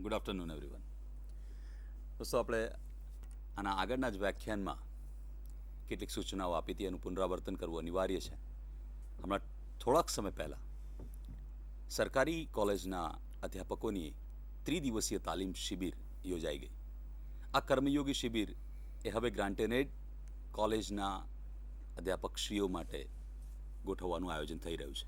Good afternoon everyone. દોસ્તો, આપણે આના આગળના જ વ્યાખ્યાનમાં કેટલીક સૂચનાઓ આપી હતી, એનું પુનરાવર્તન કરવું અનિવાર્ય છે. હમણાં થોડાક સમય પહેલાં સરકારી કોલેજના અધ્યાપકોની ત્રિદિવસીય તાલીમ શિબિર યોજાઈ ગઈ. આ કર્મયોગી શિબિર એ હવે ગ્રાન્ટેનેડ કોલેજના અધ્યાપકશ્રીઓ માટે ગોઠવવાનું આયોજન થઈ રહ્યું છે.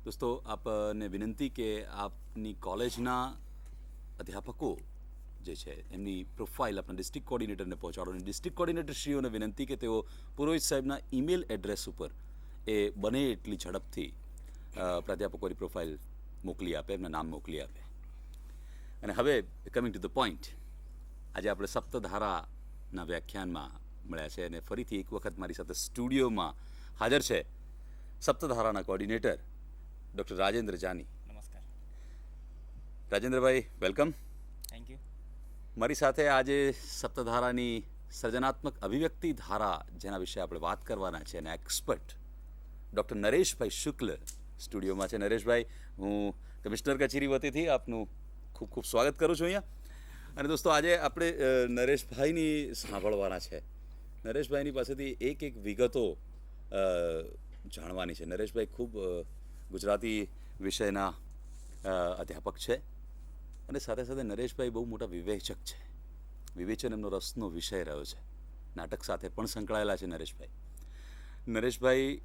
દોસ્તો, આપને વિનંતી કે આપની કોલેજના અધ્યાપકો જે છે એમની પ્રોફાઇલ આપણા ડિસ્ટ્રિક્ટ કોર્ડિનેટરને પહોંચાડો. અને ડિસ્ટ્રિક્ટ કોર્ડિનેટરશ્રીઓને વિનંતી કે તેઓ પુરોહિત સાહેબના ઈમેલ એડ્રેસ ઉપર એ બને એટલી ઝડપથી પ્રાધ્યાપકોની પ્રોફાઇલ મોકલી આપે, એમના નામ મોકલી આપે. અને હવે કમિંગ ટુ ધ પોઈન્ટ, આજે આપણે સપ્તધારાના વ્યાખ્યાનમાં મળ્યા છે અને ફરીથી એક વખત મારી સાથે સ્ટુડિયોમાં હાજર છે સપ્તધારાના કોર્ડિનેટર ડૉક્ટર રાજેન્દ્ર જાની. નમસ્કાર રાજેન્દ્રભાઈ, વેલકમ. Thank you. મારી સાથે આજે સપ્તધારાની સર્જનાત્મક અભિવ્યક્તિ ધારા જેના વિશે આપણે વાત કરવાના છે અને એક્સપર્ટ ડૉક્ટર નરેશભાઈ શુક્લ સ્ટુડિયોમાં છે. નરેશભાઈ, હું કમિશનર કચેરી વતીથી આપનું ખૂબ ખૂબ સ્વાગત કરું છું અહીંયા. અને દોસ્તો, આજે આપણે નરેશભાઈની સાંભળવાના છે. નરેશભાઈની પાસેથી એક એક વિગતો જાણવાની છે. નરેશભાઈ ખૂબ ગુજરાતી વિષયના અધ્યાપક છે અને સાથે સાથે નરેશભાઈ બહુ મોટા વિવેચક છે. વિવેચન એમનો રસનો વિષય રહ્યો છે. નાટક સાથે પણ સંકળાયેલા છે નરેશભાઈ. નરેશભાઈ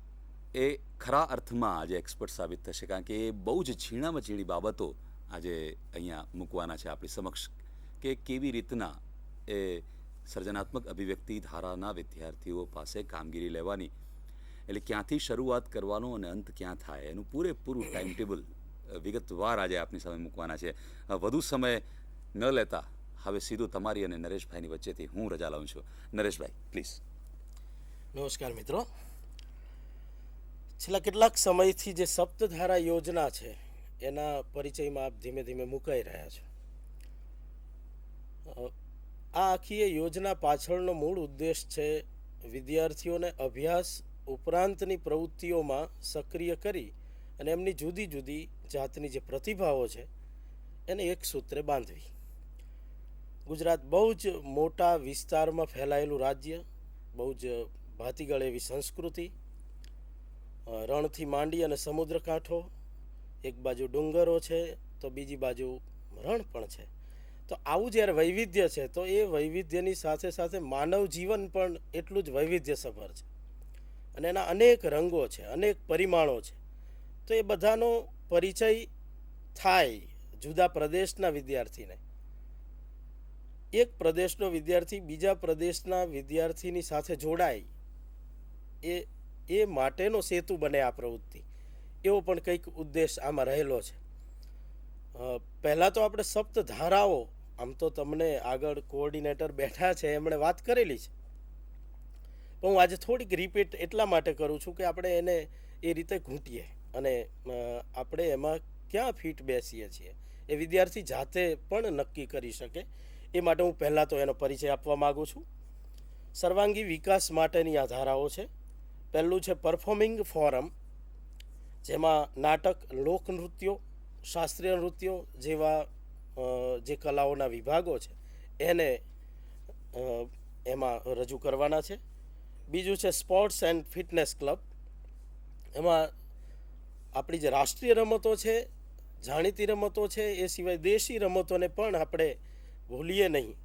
એ ખરા અર્થમાં આજે એક્સપર્ટ સાબિત થશે, કારણ કે એ બહુ જ ઝીણામાં ઝીણી બાબતો આજે અહીંયા મૂકવાના છે આપણી સમક્ષ કે કેવી રીતના એ સર્જનાત્મક અભિવ્યક્તિ ધારાના વિદ્યાર્થીઓ પાસે કામગીરી લેવાની, એટલે ક્યાંથી શરૂઆત કરવાનો અને અંત ક્યાં થાય એનું પૂરેપૂરું ટાઈમ ટેબલ વિગતવાર આજે આપની સામે મૂકવાના છે. વધુ સમય ન લેતા હવે સીધું તમારી અને નરેશભાઈની વચ્ચેથી હું રજા લઉં છું. નરેશભાઈ, પ્લીઝ. નમસ્કાર મિત્રો. છેલ્લા કેટલાક સમયથી જે સપ્તધારા યોજના છે એના પરિચયમાં આપ ધીમે ધીમે મુકાઈ રહ્યા છો. આ આખી એ યોજના પાછળનો મૂળ ઉદ્દેશ છે વિદ્યાર્થીઓને અભ્યાસ ઉપરાંતની પ્રવૃત્તિઓમાં સક્રિય કરી અને એમની જુદી જુદી જાતની જે પ્રતિભાઓ છે એને એક સૂત્રે બાંધવી. ગુજરાત બહુ જ મોટા વિસ્તારમાં ફેલાયેલું રાજ્ય, બહુ જ ભાતીગળ એવી સંસ્કૃતિ, રણથી માંડી અને સમુદ્ર કાંઠો, એક બાજુ ડુંગરો છે તો બીજી બાજુ રણ પણ છે. તો આવું જ્યારે વૈવિધ્ય છે તો એ વૈવિધ્યની સાથે સાથે માનવ જીવન પણ એટલું જ વૈવિધ્યસભર છે અને એના અનેક રંગો છે, અનેક પરિમાણો છે. તો એ બધાનો પરિચય થાય જુદા પ્રદેશના વિદ્યાર્થીને. એક પ્રદેશનો વિદ્યાર્થી બીજા પ્રદેશના વિદ્યાર્થીની સાથે જોડાય એ માટેનો સેતુ બને આ પ્રવૃત્તિ, એવો પણ કંઈક ઉદ્દેશ આમાં રહેલો છે. પહેલાં તો આપણે સપ્તધારાઓ, આમ તો તમને આગળ કોઓર્ડિનેટર બેઠા છે એમણે વાત કરેલી છે, પણ હું આજે થોડીક રિપીટ એટલા માટે કરું છું કે આપણે એને એ રીતે ઘૂંટીએ અને આપણે એમાં ક્યાં ફિટ બેસીએ છીએ એ વિદ્યાર્થી જાતે પણ નક્કી કરી શકે. એ માટે હું પહેલાં તો એનો પરિચય આપવા માગું છું. સર્વાંગી વિકાસ માટેની આ ધારાઓ છે. પહેલું છે પરફોર્મિંગ ફોરમ, જેમાં નાટક, લોકનૃત્યો, શાસ્ત્રીય નૃત્યો જેવા જે કલાઓના વિભાગો છે એને એમાં રજૂ કરવાના છે. બીજું છે સ્પોર્ટ્સ એન્ડ ફિટનેસ ક્લબ. એમાં આપણી જે રાષ્ટ્રીય રમતો છે, જાણીતી રમતો છે, એ સિવાય દેશી રમતોને પણ આપણે ભૂલીએ નહીં.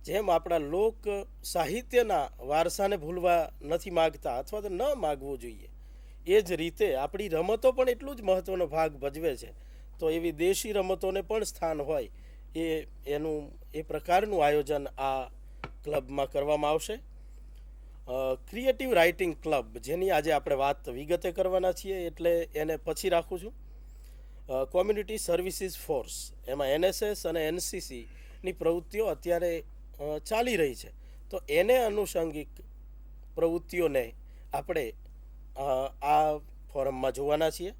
જેમ આપણા લોક સાહિત્યના વારસાને ભૂલવા નથી માગતા અથવા તો ન માગવું જોઈએ, એ જ રીતે આપણી રમતો પણ એટલું જ મહત્ત્વનો ભાગ ભજવે છે. તો એવી દેશી રમતોને પણ સ્થાન હોય એ પ્રકારનું આયોજન આ ક્લબમાં કરવામાં આવશે. ક્રિએટિવ રાઇટિંગ ક્લબ, જેની આજે આપણે વાત વિગતે કરવાના છીએ એટલે એને પછી રાખું છું. કોમ્યુનિટી સર્વિસીસ ફોર્સ, એમાં NSS અને NCCની પ્રવૃત્તિઓ અત્યારે ચાલી રહી છે, તો એને અનુષંગિક પ્રવૃત્તિઓને આપણે આ ફોરમમાં જોવાના છીએ.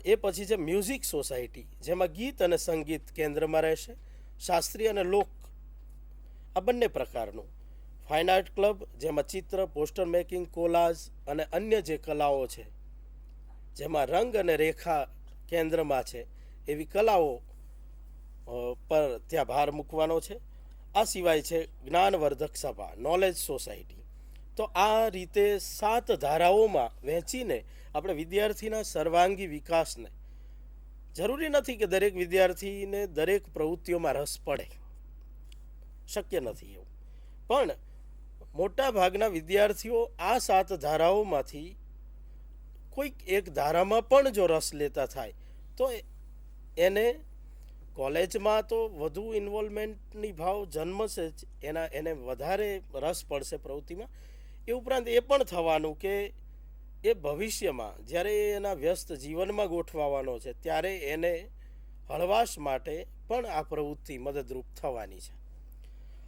એ પછી છે મ્યુઝિક સોસાયટી, જેમાં ગીત અને સંગીત કેન્દ્રમાં રહેશે, શાસ્ત્રીય અને લોક આ બંને પ્રકારનું. ફાઇન આર્ટ ક્લબ, જેમાં ચિત્ર, પોસ્ટર મેકિંગ, કોલાજ અને અન્ય જે કલાઓ છે જેમાં રંગ અને રેખા કેન્દ્રમાં છે એવી કલાઓ પર ત્યાં ભાર મૂકવાનો છે. આ સિવાય છે જ્ઞાનવર્ધક સભા, નોલેજ સોસાયટી. તો આ રીતે 7 ધારાઓમાં વહેંચીને આપણે વિદ્યાર્થીના સર્વાંગી વિકાસને, જરૂરી નથી કે દરેક વિદ્યાર્થીને દરેક પ્રવૃત્તિઓમાં રસ પડે, શક્ય નથી એવું, પણ મોટા ભાગના વિદ્યાર્થીઓ આ 7 ધારાઓમાંથી કોઈક એક ધારામાં પણ જો રસ લેતા થાય તો એને કોલેજમાં તો વધુ ઇન્વોલ્વમેન્ટની ભાવ જન્મશે જ, એને વધારે રસ પડશે પ્રવૃત્તિમાં. એ ઉપરાંત એ પણ થવાનું કે એ ભવિષ્યમાં જ્યારે એ એના વ્યસ્ત જીવનમાં ગોઠવાવાનો છે ત્યારે એને હળવાશ માટે પણ આ પ્રવૃત્તિ મદદરૂપ થવાની છે.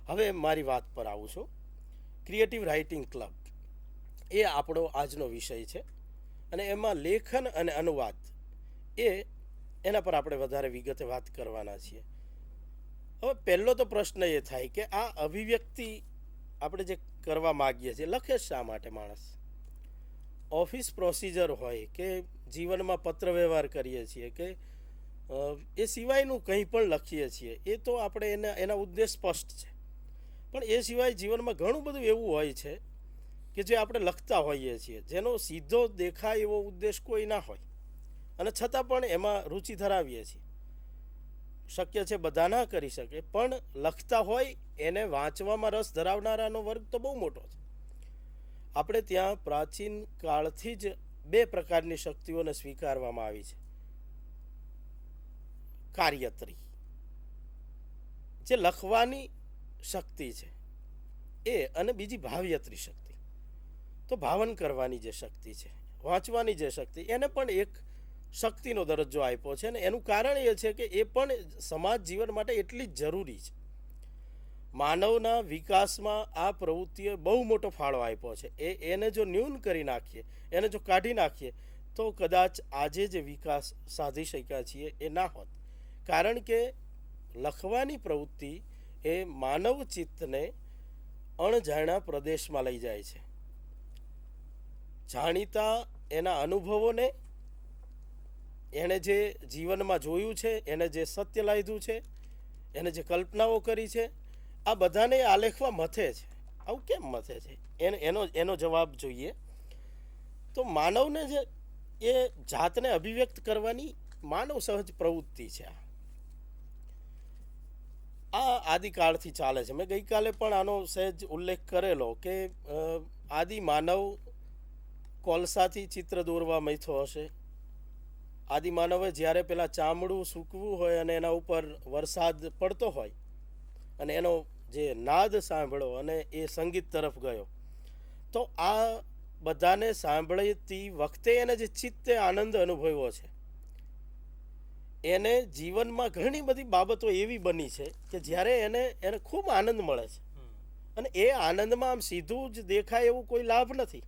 હવે મારી વાત પર આવું છું. ક્રિએટિવ રાઇટિંગ ક્લબ એ આપણો આજનો વિષય છે અને એમાં લેખન અને અનુવાદ એના પર આપણે વધારે વિગતે વાત કરવાના છીએ. હવે પહેલો તો પ્રશ્ન એ થાય કે આ અભિવ્યક્તિ આપણે જે કરવા માગીએ છીએ, લખે શા માટે માણસ? ઓફિસ પ્રોસિજર હોય કે જીવનમાં પત્ર વ્યવહાર કરીએ છીએ કે એ સિવાયનું કંઈ પણ લખીએ છીએ, એ તો આપણે એના ઉદ્દેશ સ્પષ્ટ છે. પણ એ સિવાય જીવનમાં ઘણું બધું એવું હોય છે કે જે આપણે લખતા હોઈએ છીએ, જેનો સીધો દેખાય એવો ઉદ્દેશ કોઈ ના હોય, અને છતાં પણ એમાં રુચિ ધરાવીએ છીએ. શક્ય છે બધા ના કરી શકે, પણ લખતા હોય એને વાંચવામાં રસ ધરાવનારાનો વર્ગ તો બહુ મોટો છે. આપણે ત્યાં પ્રાચીન કાળથી જ 2 પ્રકારની શક્તિઓને સ્વીકારવામાં આવી છે. કાર્યત્રી, જે લખવાની શક્તિ છે એ, અને બીજી ભાવ્યત્રી શક્તિ, તો ભાવન કરવાની જે શક્તિ છે, વાંચવાની જે શક્તિ, એને પણ એક શક્તિનો દરજ્જો આપ્યો છે. અને એનું કારણ એ છે કે એ પણ સમાજ જીવન માટે એટલી જ જરૂરી છે. માનવના વિકાસમાં આ પ્રવૃત્તિએ બહુ મોટો ફાળો આપ્યો છે. એને જો ન્યૂન કરી નાખીએ, એને જો કાઢી નાખીએ તો કદાચ આજે જે વિકાસ સાધી શક્યા છીએ એ ના હોત. કારણ કે લખવાની પ્રવૃત્તિ એ માનવ ચિત્તને અણજાણ્યા પ્રદેશમાં લઈ જાય છે. જાણીતા એના અનુભવોને, એણે જે જીવનમાં જોયું છે, એને જે સત્ય લાવ્યું છે, એને જે કલ્પનાઓ કરી છે, આ બધાને આલેખવા મથે છે. આવું કેમ મથે છે? એનો જવાબ જોઈએ તો માનવને જે એ જાતને અભિવ્યક્ત કરવાની માનવ સહજ પ્રવૃત્તિ છે. આ આદિકાળથી ચાલે છે. મેં ગઈકાલે પણ આનો સહેજ ઉલ્લેખ કરેલો કે આદિ માનવ કોલસાથી ચિત્ર દોરવા મથ્યો હશે. આદિ માનવે જ્યારે પેલા ચામડું સૂકવું હોય અને એના ઉપર વરસાદ પડતો હોય અને એનો જે નાદ સાંભળ્યો અને એ સંગીત તરફ ગયો, તો આ બધાને સાંભળતી વખતે એને જે ચિત્તે આનંદ અનુભવ્યો છે, એને જીવનમાં ઘણી બધી બાબતો એવી બની છે કે જ્યારે એને ખૂબ આનંદ મળે છે. અને એ આનંદમાં આમ સીધું જ દેખાય એવું કોઈ લાભ નથી.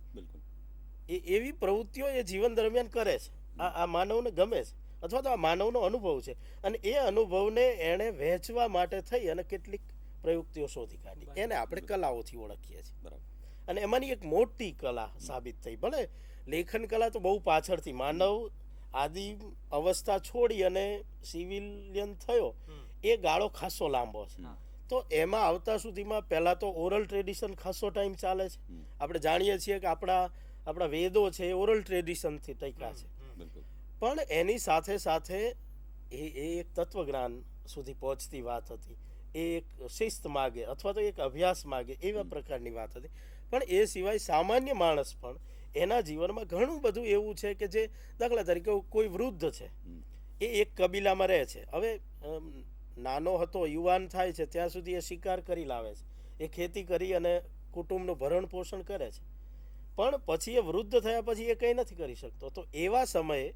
એવી પ્રવૃત્તિઓ એ જીવન દરમિયાન કરે છે. આ માનવને ગમે છે, અથવા તો આ માનવનો અનુભવ છે. અને એ અનુભવને એણે વહેંચવા માટે થઈ અને કેટલીક પ્રયુક્તિઓ શોધી કાઢી. એને આપણે કલાઓથી ઓળખીએ છીએ. અને એમાંની એક મોટી કલા સાબિત થઈ. ભલે લેખન કલા તો બહુ પાછળથી, માનવ આદિ અવસ્થા છોડી અને સિવિલિયન થયો એ ગાળો ખાસો લાંબો છે. તો એમાં આવતા સુધીમાં પહેલાં તો ઓરલ ટ્રેડિશન ખાસો ટાઈમ ચાલે છે. આપણે જાણીએ છીએ કે આપણા વેદો છે એ ઓરલ ટ્રેડિશનથી ટક્યા છે. પણ એની સાથે સાથે એ એક તત્વજ્ઞાન સુધી પહોંચતી વાત હતી. એ એક શિસ્ત માગે અથવા તો એક અભ્યાસ માગે એવા પ્રકારની વાત હતી. પણ એ સિવાય સામાન્ય માણસ પણ એના જીવનમાં ઘણું બધું એવું છે કે જે, દાખલા તરીકે કોઈ વૃદ્ધ છે, એ એક કબીલામાં રહે છે. હવે નાનો હતો, યુવાન થાય છે ત્યાં સુધી એ શિકાર કરી લાવે છે, એ ખેતી કરી અને કુટુંબનું ભરણ પોષણ કરે છે. પણ પછી એ વૃદ્ધ થયા પછી એ કંઈ નથી કરી શકતો. તો એવા સમયે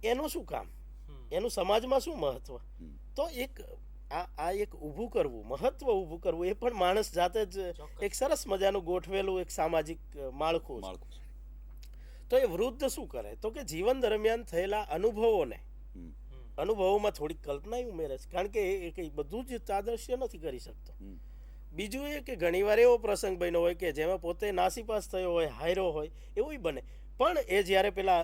એનું શું કામ, એનું સમાજમાં શું મહત્વ? તો એક ઊભું કરવું, મહત્વ ઊભું કરવું, એ પણ માણસ જાતે જ એક સરસ મજાનું ગોઠવેલું એક સામાજિક માળખું છે. તો એ વૃદ્ધ શું કરે? તો કે જીવન દરમિયાન થયેલા અનુભવોમાં થોડીક કલ્પના ઉમેરે છે. કારણ કે એ કંઈ બધું જ તાદૃશ્ય નથી કરી શકતો. બીજું એ કે ઘણીવાર એવો પ્રસંગ બન્યો હોય કે જેમાં પોતે નાસીપાસ થયો હોય, હાર્યો હોય, એવું બને. પણ એ જ્યારે પેલા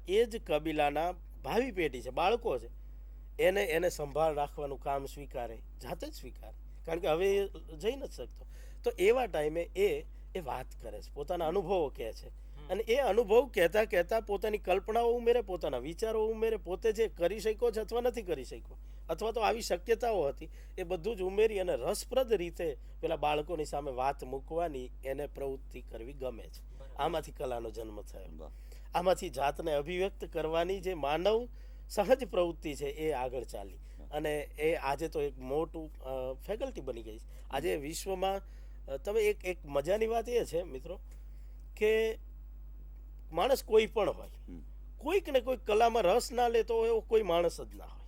એ જ કબીલાના ભાવિ પેઢી છે, બાળકો છે, એને સંભાળ રાખવાનું કામ સ્વીકારે, જાતે જ સ્વીકારે, કારણ કે હવે એ જઈ નથી શકતો. તો એવા ટાઈમે એ વાત કરે છે, પોતાના અનુભવો કહે છે, અને એ અનુભવ કહેતા કહેતા પોતાની કલ્પનાઓ ઉમેરે, પોતાના વિચારો ઉમેરે, પોતે જે કરી શક્યો છે અથવા નથી કરી શક્યો, અથવા તો આવી શક્યતાઓ હતી, એ બધું જ ઉમેરી અને રસપ્રદ રીતે પેલા બાળકોની સામે વાત મૂકવાની એને પ્રવૃત્તિ કરવી ગમે છે. આમાંથી કલાનો જન્મ થયો. આમાંથી જાતને અભિવ્યક્ત કરવાની જે માનવ સહજ પ્રવૃત્તિ છે એ આગળ ચાલી, અને એ આજે તો એક મોટું ફેકલ્ટી બની ગઈ છે. આજે વિશ્વમાં તમે એક મજાની વાત એ છે મિત્રો કે માણસ કોઈ પણ હોય, કોઈક ને કોઈક કલામાં રસ ના લેતો હોય એવો કોઈ માણસ જ ના હોય.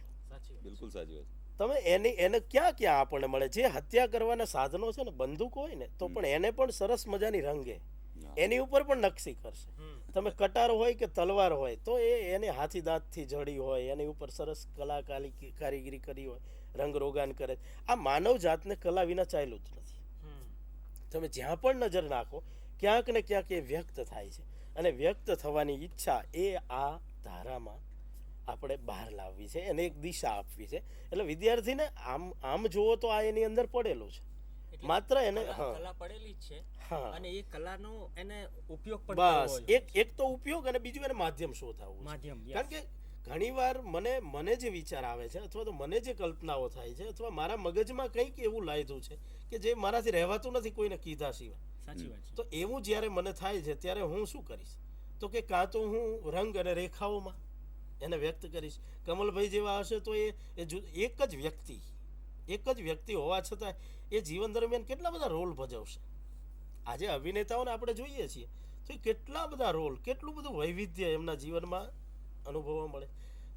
બિલકુલ સાચી વાત. તમે એને ક્યાં આપણને મળે? જે હત્યા કરવાના સાધનો છે ને, બંદૂક હોય ને તો પણ એને પણ સરસ મજાની રંગે, એની ઉપર પણ નકશી કરશે. તમે કટાર હોય કે તલવાર હોય તો એને હાથી દાંતથી જડી હોય, એની ઉપર સરસ કારીગરી કરી હોય, રંગ રોગાન કરે. આ માનવ જાતને કલા વિના ચાલ્યું જ નથી. તમે જ્યાં પણ નજર નાખો ક્યાંક ને ક્યાંક એ વ્યક્ત થાય છે, અને વ્યક્ત થવાની ઈચ્છા એ આ ધારામાં આપણે બહાર લાવવી છે, એને એક દિશા આપવી છે. એટલે વિદ્યાર્થીને આમ જુઓ તો આ એની અંદર પડેલું છે, માત્ર એને કલા પડેલી જ છે, અને એ કલાનો એને ઉપયોગ પણ બસ એક તો ઉપયોગ, અને બીજું એને માધ્યમ શોધાવવું માધ્યમ. કારણ કે ઘણીવાર મને જે વિચાર આવે છે અથવા તો મને જે કલ્પનાઓ થાય છે અથવા મારા મગજમાં કંઈક એવું લાયદું છે કે જે મારાથી રહેવાતું નથી કોઈને કીધા સિવાય. સાચી વાત છે. તો એવું જ્યારે મને થાય છે ત્યારે હું શું કરીશ? તો કે કાં તો હું રંગ અને રેખાઓમાં એને વ્યક્ત કરીશ. કમલભાઈ જેવા હશે તો એ એક જ વ્યક્તિ હોવા છતાં એ જીવન દરમિયાન કેટલા બધા રોલ ભજવશે. આજે અભિનેતાઓને આપણે જોઈએ છીએ તો એ કેટલા બધા રોલ, કેટલું બધું વૈવિધ્ય એમના જીવનમાં અનુભવવા મળે.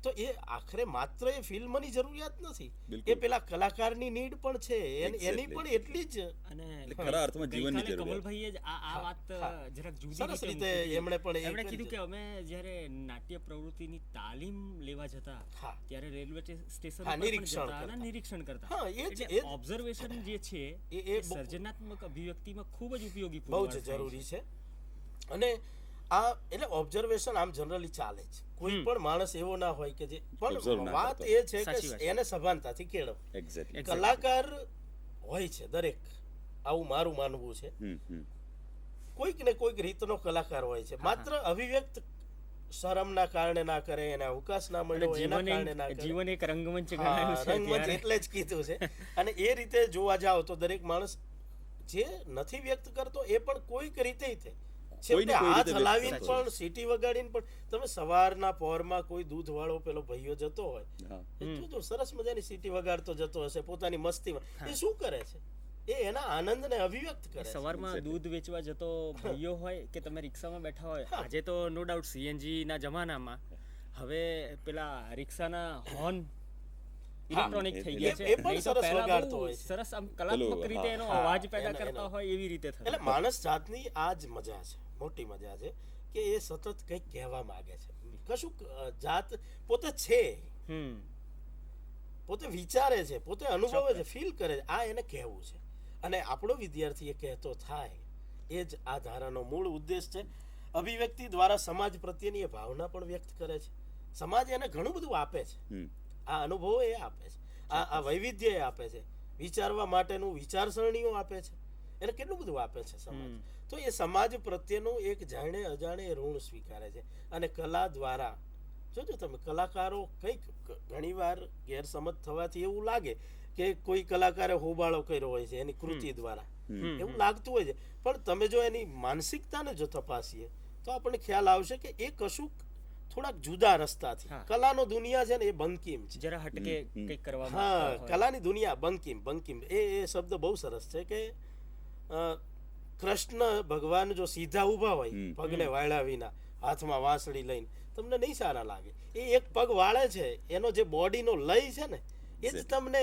તો એ આખરે માત્ર એ ફિલ્મની જરૂરિયાત નથી, એ પેલા કલાકારની નીડ પણ છે, એની પણ એટલી જ. અને ખરા અર્થમાં જીવનની ગઈકાલે જરૂરિયાત. કમલભાઈએ જ આ વાત જરાક જુદી સરસ રીતે મૂકી. એમણે પણ એ એમણે કરી કીધું છે. કે અમે જ્યારે નાટ્ય પ્રવૃત્તિની તાલીમ લેવા જતા હા. ત્યારે રેલવે સ્ટેશન હા, પર પણ નિરીક્ષણ જતા અને કરતા. નિરીક્ષણ કરતા. હા, એ જ- એટલે એ જ. ઓબ્ઝર્વેશન જે છે એ એ બહુ- સર્જનાત્મક અભિવ્યક્તિમાં ખૂબ જ ઉપયોગી બહુ પુરવાર જ થાય જરૂરી છે. અને આ એટલે ઓબ્ઝર્વેશન આમ જનરલી ચાલે છે. કોઈ પણ માણસ એવો ના હોય કે જે, Observe પણ ના વાત કરતો. એ છે સાચી વાત કે છે. એને સભાનતાથી કેળવ. એક્ઝેક્ટલી. કલાકાર હોય છે દરેક, આવું મારું માનવું છે. કોઈક ને કોઈક રીતનો કલાકાર હોય છે, માત્ર અભિવ્યક્ત શરમના કારણે ના કરે, એને અવકાશ ના મળ્યો હોય એના કારણે ના કરે. જીવન એક રંગમંચ હા, ગણાયું છે રંગમંચ ત્યારે. એટલે જ કીધું છે. અને એ રીતે જોવા જાઓ તો દરેક માણસ જે નથી વ્યક્ત કરતો એ પણ કોઈક રીતે તે છેવટે કોઈ હાથ રીતે વ્યક્ત હલાવીને કરતો પણ સીટી વગાડીને પણ તમે સવારના પહોરમાં કોઈ દૂધ વાળો પેલો ભાઈઓ જતો હોય, હા. એ જોજો સરસ મજાની સીટી વગાડતો જતો હશે પોતાની મસ્તીમાં. એ શું કરે છે? એ એના આનંદને અભિવ્યક્ત કરે છે. સવારમાં દૂધ વેચવા જતો ભાઈઓ હોય કે તમે રિક્ષામાં બેઠા હોય, આજે તો નો ડાઉટ સીએનજી ના જમાનામાં હવે પેલા રિક્ષાના હોર્ન ઇલેક્ટ્રોનિક થઈ ગયા છે. એ પણ નહીં તો સરસ પહેલા વગાડતો બહુ હોય છે. સરસ આમ કલાત્મક રીતે એનો હા, અવાજ પેદા એનો- કરતા હોય એવી રીતે થતું. એટલે માણસ જાતની આ જ મજા છે, મોટી મજા છે કે એ સતત કંઈક કહેવા માંગે છે. કશું જાત પોતે છે, પોતે વિચારે છે, પોતે અનુભવે છે, ફીલ કરે છે, આ એને કહેવું છે. અને આપણો વિદ્યાર્થી એ કહેતો થાય, એ જ આ ધારાનો મૂળ ઉદ્દેશ છે. અભિવ્યક્તિ દ્વારા સમાજ પ્રત્યેની એ ભાવના પણ વ્યક્ત કરે છે. સમાજ એને ઘણું બધું આપે છે. આ અનુભવો એ આપે છે, આ વૈવિધ્ય એ આપે છે, વિચારવા માટેનું વિચારસરણીઓ આપે છે, એને કેટલું બધું આપે છે સમાજ. તો એ સમાજ પ્રત્યેનું એક જાણે અજાણે ઋણ સ્વીકારે છે. અને કલા દ્વારા જોજો તમે, કલાકારો કંઈક ઘણીવાર ગેરસમજ થવાથી એવું લાગે કે કોઈ કલાકારે હોબાળો કર્યો હોય છે એની કૃતિ દ્વારા, એવું લાગતું હોય છે. પણ તમે જો એની માનસિકતાને જો તપાસીએ તો આપણને ખ્યાલ આવશે કે એ કશુંક થોડાક જુદા રસ્તાથી, કલાનો દુનિયા છે ને એ બંકિમ છે. જરા હટકે કંઈક કરવા હા, કલાની દુનિયા બંકિમ એ શબ્દ બહુ સરસ છે કે કૃષ્ણ ભગવાન જો સીધા ઊભા હોય પગને વાળ્યા વિના, હાથમાં વાંસળી લઈને, તમને નહીં સારા લાગે. એ એક પગ વાળે છે, એનો જે બોડીનો લય છે ને એ જ તમને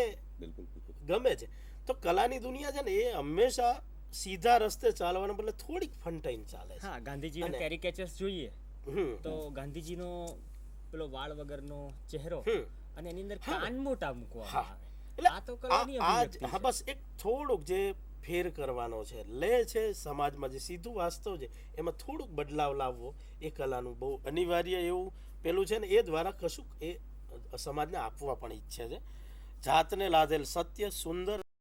ગમે છે. તો કલાની દુનિયા છે ને એ હંમેશા સીધા રસ્તે ચાલવાના બદલે થોડીક ફંટાઈને ચાલે છે. હા, ગાંધીજીના કેરિકેચર્સ જોઈએ તો ગાંધીજીનો પેલો વાળ વગરનો ચહેરો અને એની અંદર કાન મોટા મૂકવામાં આવે. એટલે આ તો કલાની અભિવ્યક્તિ હા, બસ એક થોડુંક જે ફેર કરવાનો છે, લે છે સમાજમાં જે સીધું વાસ્તવ છે એમાં થોડુંક બદલાવ લાવવો એ કલાનું બહુ અનિવાર્ય એવું પેલું છે ને એ દ્વારા કશુંક એ સમાજને આપવા પણ ઈચ્છે છે. જાતને લાદેલ સત્ય સુંદર